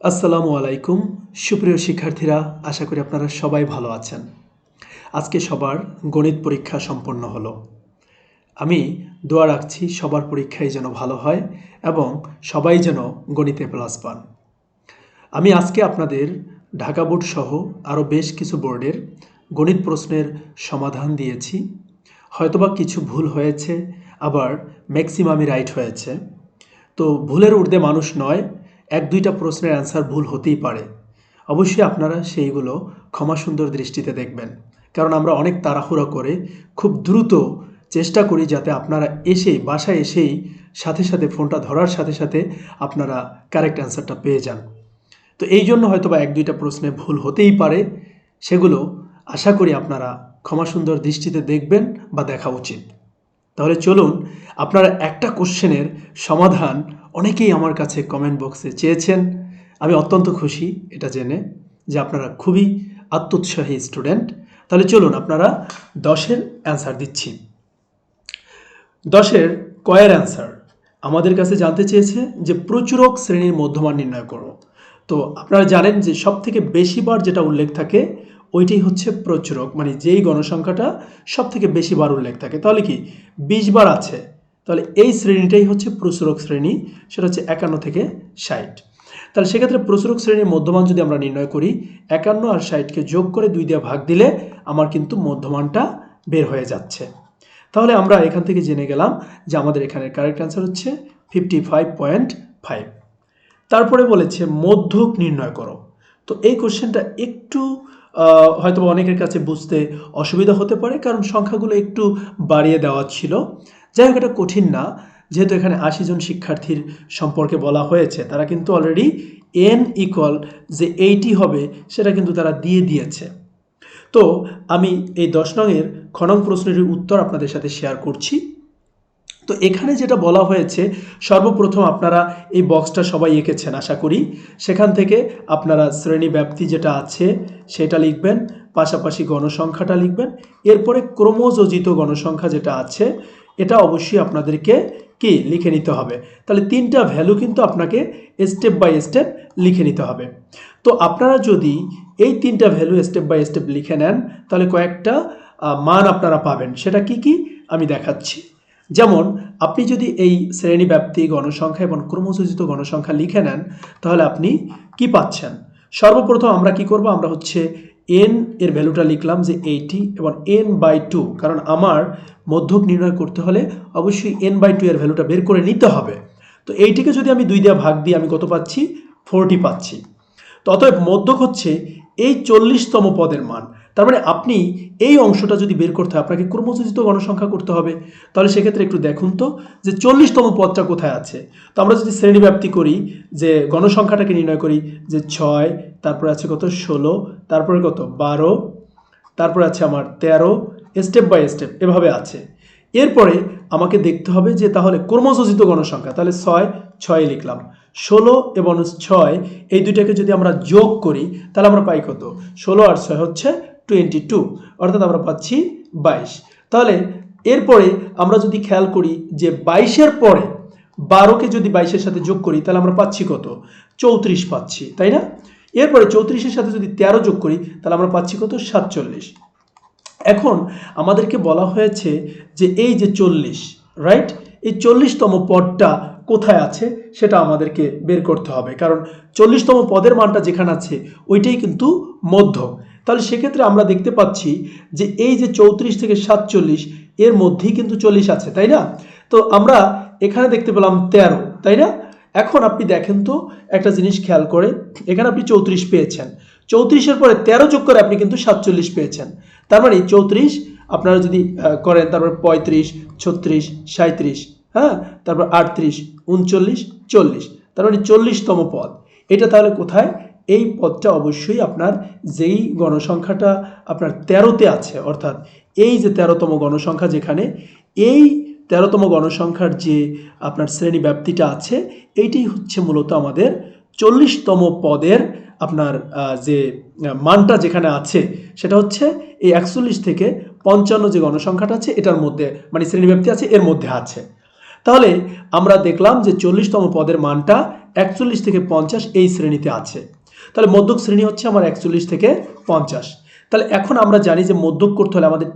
আসসালামু আলাইকুম সুপ্রিয় শিক্ষার্থীরা, আশা করি আপনারা সবাই ভালো আছেন। আজকে সবার গণিত পরীক্ষা সম্পন্ন হলো। আমি দোয়া রাখছি সবার পরীক্ষাই যেন ভালো হয় এবং সবাই যেন গণিতে প্লাস পান। আমি আজকে আপনাদের ঢাকা বোর্ড সহ আরও বেশ কিছু বোর্ডের গণিত প্রশ্নের সমাধান দিয়েছি। হয়তোবা কিছু ভুল হয়েছে, আবার ম্যাক্সিমামই রাইট হয়েছে। তো ভুলের ঊর্ধ্বে মানুষ নয়, এক দুইটা প্রশ্নের অ্যান্সার ভুল হতেই পারে। অবশ্যই আপনারা সেইগুলো ক্ষমা সুন্দর দৃষ্টিতে দেখবেন, কারণ আমরা অনেক তাড়াহুড়ো করে খুব দ্রুত চেষ্টা করি যাতে আপনারা বাসায় এসেই সাথে সাথে ফোনটা ধরার সাথে সাথে আপনারা কারেক্ট অ্যান্সারটা পেয়ে যান। তো এই জন্য হয়তো বা এক দুইটা প্রশ্নে ভুল হতেই পারে, সেগুলো আশা করি আপনারা ক্ষমা সুন্দর দৃষ্টিতে দেখবেন বা দেখা উচিত। তাহলে চলুন, আপনারা একটা কোশ্চেনের সমাধান অনেকেই আমার কাছে কমেন্ট বক্সে চেয়েছেন। আমি অত্যন্ত খুশি এটা জেনে যে আপনারা খুবই আত্মোৎসাহী স্টুডেন্ট। তাহলে চলুন, আপনারা 10-এর অ্যান্সার দিচ্ছি। 10-এর কয়ের অ্যান্সার আমাদের কাছে জানতে চেয়েছে যে প্রচুরক শ্রেণীর মধ্যমান নির্ণয় করো। তো আপনারা জানেন যে সবথেকে বেশিবার যেটা উল্লেখ থাকে ওইটাই হচ্ছে প্রচুরক, মানে যেই গণসংখ্যাটা সবথেকে বেশিবার উল্লেখ থাকে। তাহলে কি 20 বার আছে, তাহলে এই শ্রেণীটাই হচ্ছে প্রচুরক শ্রেণী, সেটা হচ্ছে 51 থেকে 60। তাহলে সেক্ষেত্রে প্রচুরক শ্রেণীর মধ্যমান যদি আমরা নির্ণয় করি, 51 আর 60কে যোগ করে 2 দিয়ে ভাগ দিলে আমার কিন্তু মধ্যমানটা বের হয়ে যাচ্ছে। তাহলে আমরা এখান থেকে জেনে গেলাম যে আমাদের এখানে কারেক্ট অ্যান্সার হচ্ছে 55.5। তারপরে বলেছে মধ্যক নির্ণয় করো। তো এই কোশ্চেনটা একটু হয়তো অনেকের কাছে বুঝতে অসুবিধা হতে পারে, কারণ সংখ্যাগুলো একটু বাড়িয়ে দেওয়া ছিল। যাই হোক, এটা কঠিন না, যেহেতু এখানে 80 জন শিক্ষার্থীর সম্পর্কে বলা হয়েছে, তারা কিন্তু অলরেডি n ইকুয়াল যে 80 হবে সেটা কিন্তু তারা দিয়ে দিয়েছে। তো আমি এই 10 নংয়ের খ নং প্রশ্নের উত্তর আপনাদের সাথে শেয়ার করছি। তো এখানে যেটা বলা হয়েছে, সর্বপ্রথম আপনারা এই বক্সটা সবাই এঁকেছেন আশা করি, সেখান থেকে আপনারা শ্রেণী ব্যাপ্তি যেটা আছে সেটা লিখবেন, পাশাপাশি গণসংখ্যাটা লিখবেন, এরপরে ক্রমযোজিত গণসংখ্যা যেটা আছে এটা অবশ্যই আপনাদেরকে কি লিখে নিতে হবে। তাহলে 3টা ভ্যালু কিন্তু আপনাকে স্টেপ বাই স্টেপ লিখে নিতে হবে। তো আপনারা যদি এই 3টা ভ্যালু স্টেপ বাই স্টেপ লিখে নেন, তাহলে কয়েকটা মান আপনারা পাবেন। সেটা কি কি আমি দেখাচ্ছি। যেমন আপনি যদি এই শ্রেণী ব্যাপ্তি, গণসংখ্যা এবং ক্রমযোজিত গণসংখ্যা লিখে নেন, তাহলে আপনি কি পাচ্ছেন। সর্বপ্রথম আমরা কি করব, আমরা হচ্ছে n এর ভ্যালুটা লিখলাম যে 80 এবং n/2, কারণ আমার মধ্যক নির্ণয় করতে হলে অবশ্যই n/2 এর ভ্যালুটা বের করে নিতে হবে। তো এইটিকে যদি আমি 2 দিয়ে ভাগ দিই, আমি কত পাচ্ছি, 40 পাচ্ছি। তো অতএব মধ্যক হচ্ছে এই 40তম পদের মান। তার মানে আপনি এই অংশটা যদি বের করতে হয়, আপনাকে ক্রমযোজিত গণসংখ্যা করতে হবে। তাহলে সেক্ষেত্রে একটু দেখুন তো যে 40তম পদটা কোথায় আছে। তো আমরা যদি শ্রেণী ব্যাপ্তি করি, যে গণসংখ্যাটাকে নির্ণয় করি, যে 6, তারপরে আছে কত 16, তারপরে কত 12, তারপরে আছে আমার 13, স্টেপ বাই স্টেপ এভাবে আছে। এরপরে আমাকে দেখতে হবে যে তাহলে ক্রমযোজিত গণসংখ্যা, তাহলে 6 লিখলাম, 16 এবং 6 এই দুইটাকে যদি আমরা যোগ করি তাহলে আমরা পাই কত, 16 আর 6 হচ্ছে 22, অর্থাৎ আমরা পাচ্ছি 22। তাহলে এরপরে আমরা যদি খেয়াল করি যে 22-এর পরে 12কে যদি 22-এর সাথে যোগ করি তাহলে আমরা পাচ্ছি কত, 34 পাচ্ছি, তাই না। এরপরে 34-এর সাথে যদি 13 যোগ করি তাহলে আমরা পাচ্ছি কত, 47। এখন আমাদেরকে বলা হয়েছে যে এই যে 40, রাইট, এই 40তম পদটা কোথায় আছে সেটা আমাদেরকে বের করতে হবে, কারণ 40তম পদের মানটা যেখানে আছে ওইটাই কিন্তু মধ্যক। তাহলে সেক্ষেত্রে আমরা দেখতে পাচ্ছি যে এই যে 34 থেকে 47 এর মধ্যেই কিন্তু 40 আছে, তাই না। তো আমরা এখানে দেখতে পেলাম 13, তাই না। এখন আপনি দেখেন তো একটা জিনিস খেয়াল করে, এখানে আপনি 34 পেয়েছেন, 34-এর পরে 13 যোগ করে আপনি কিন্তু 47 পেয়েছেন। তার মানে 34 আপনারা যদি করেন, তারপর 35, 36, 37, হ্যাঁ, তারপর 38, 39, 40, তার মানে 40তম পদ। এটা তাহলে কোথায়, এই পদটা অবশ্যই আপনার যেই গণসংখ্যাটা আপনার 13তে আছে, অর্থাৎ এই যে 13তম গণসংখ্যা, যেখানে এই 13তম গণসংখ্যার যে আপনার শ্রেণী ব্যাপ্তিটা আছে, এইটাই হচ্ছে মূলত আমাদের 40তম পদের আপনার যে মানটা যেখানে আছে সেটা হচ্ছে এই 41 থেকে 55 যে গণসংখ্যাটা আছে এটার মধ্যে, মানে শ্রেণীব্যাপ্তি আছে এর মধ্যে আছে। তাহলে আমরা দেখলাম যে 40তম পদের মানটা 41 থেকে 50 এই শ্রেণীতে আছে। তাহলে মধ্যক শ্রেণী হচ্ছে আমার 41 থেকে 50। তাহলে এখন আমরা জানি যে মধ্যক করতে হলে আমাদের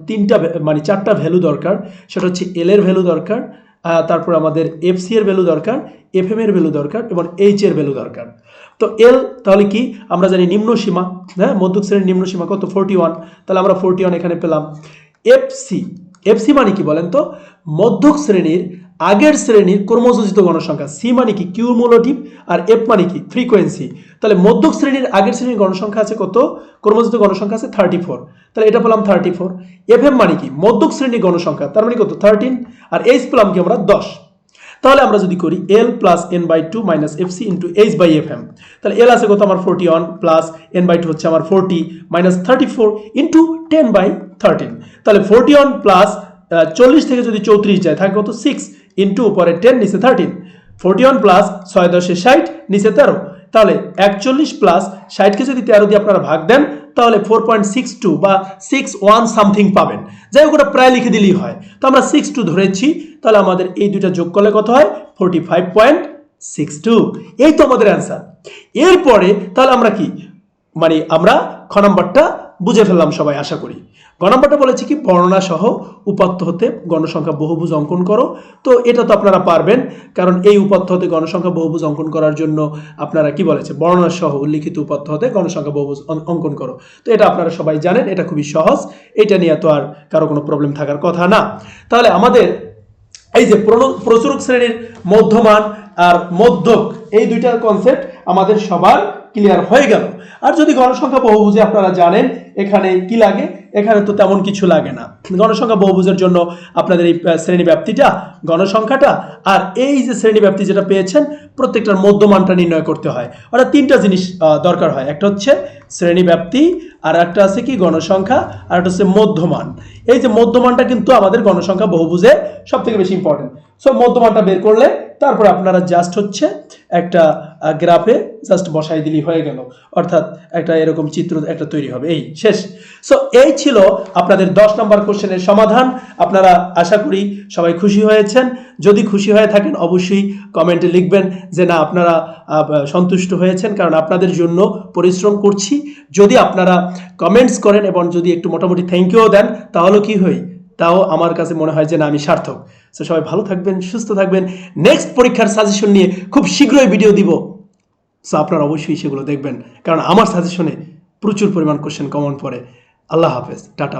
চারটা ভ্যালু দরকার। সেটা হচ্ছে এল এর ভ্যালু দরকার, তারপর আমাদের এফসি এর ভ্যালু দরকার, এফএম এর ভ্যালু দরকার এবং এইচ এর ভ্যালু দরকার। তো এল তাহলে কি আমরা জানি নিম্ন সীমা, হ্যাঁ মধ্যক শ্রেণীর নিম্ন সীমা কত 41, তাহলে আমরা 41 এখানে পেলাম। এফসি মানে কি বলেন তো? মধ্যক শ্রেণীর আগের শ্রেণীর ক্রমযোজিত গণসংখ্যা। সি মানে কি কিউমুলেটিভ, আর এফ মানে কি ফ্রিকোয়েন্সি। তাহলে মধ্যক শ্রেণীর আগের শ্রেণীর গণসংখ্যা আছে কত? ক্রমযোজিত গণসংখ্যা আছে 34, তাহলে এটা পেলাম 34। এফএম মানে কি মধ্যক শ্রেণীর গণসংখ্যা, তার মানে কত 13, আর এইচ পেলাম কি আমরা 10। তাহলে আমরা যদি করি L plus n/2 minus FC into h/fm, তাহলে এল আছে কত আমার 41 প্লাস n/2 হচ্ছে আমার 40 মাইনাস 34 ইন্টু 10/13, তাহলে 41 প্লাস 40 থেকে যদি 34 যায় থাকে কত 6 ইন্টু উপরে 10 নিচে 13, 41 প্লাস 6 10 60 নিচে 13, তাহলে 41 প্লাস 60 কে যদি 13 দিয়ে আপনারা ভাগ দেন তাহলে 4.62 বা 61 সামথিং পাবেন। যাই হোক ওটা প্রায় লিখে দিলেই হয়, তো আমরা 62 ধরেছি। তাহলে আমাদের এই দুইটা যোগ করলে কত হয় 45.62, এই তো আমাদের অ্যান্সার। এরপরে তাহলে আমরা কি আমরা খ নাম্বারটা বুঝে ফেললাম সবাই আশা করি। গ নাম্বারটা বলেছি কি বর্ণনা সহ উপাত্ত হতে গণসংখ্যা বহুভুজ অঙ্কন করো। তো এটা তো আপনারা পারবেন, কারণ এই উপাত্ত হতে গণসংখ্যা বহুভুজ অঙ্কন করার জন্য আপনারা কি বলেছে বর্ণনা সহ উল্লিখিত উপাত্ত হতে গণসংখ্যা বহুভুজ অঙ্কন করো। তো এটা আপনারা সবাই জানেন, এটা খুবই সহজ, এটা নিয়ে তো আর কারো কোনো প্রবলেম থাকার কথা না। তাহলে আমাদের এই যে প্রচুরক শ্রেণীর মধ্যমান আর মধ্যক এই দুইটার কনসেপ্ট আমাদের সবার ক্লিয়ার হয়ে গেল। আর যদি গণসংখ্যা বহুভুজে আপনারা জানেন এখানে কি লাগে, এখানে তো তেমন কিছু লাগে না। গণসংখ্যা বহুভুজের জন্য আপনাদের এই শ্রেণী ব্যাপ্তিটা, গণসংখ্যাটা আর এই যে শ্রেণী ব্যাপ্তি যেটা পেয়েছেন প্রত্যেকটার মধ্যমানটা নির্ণয় করতে হয়। অর্থাৎ তিনটা জিনিস দরকার হয়, একটা হচ্ছে শ্রেণী ব্যাপ্তি, আর একটা আছে কি গণসংখ্যা, আর একটা হচ্ছে মধ্যমান। এই যে মধ্যমানটা কিন্তু আমাদের গণসংখ্যা বহুভুজে সব থেকে বেশি ইম্পর্টেন্ট। সো মধ্যমানটা বের করলে তারপর আপনারা জাস্ট হচ্ছে একটা গ্রাফে জাস্ট বসাই দিলেই হয়ে গেল, অর্থাৎ একটা এরকম চিত্র একটা তৈরি হবে, এই শেষ। সো এই ছিল আপনাদের 10 নম্বর কোশ্চেনের সমাধান। আপনারা আশা করি সবাই খুশি হয়েছেন। যদি খুশি হয়ে থাকেন অবশ্যই কমেন্টে লিখবেন যে না আপনারা সন্তুষ্ট হয়েছেন, কারণ আপনাদের জন্য পরিশ্রম করছি। যদি আপনারা কমেন্টস করেন এবং যদি একটু মোটামুটি থ্যাংক ইউ দেন তাহলে কি হয়, তাও আমার কাছে মনে হয় যে না আমি সার্থক। সো সবাই ভালো থাকবেন, সুস্থ থাকবেন। নেক্সট পরীক্ষার সাজেশন নিয়ে খুব শীঘ্রই ভিডিও দিব। সো আপনারা অবশ্যই সেগুলো দেখবেন, কারণ আমার সাজেশনে প্রচুর পরিমাণ কোশ্চেন কমন পড়ে। আল্লাহ হাফেজ, টাটা।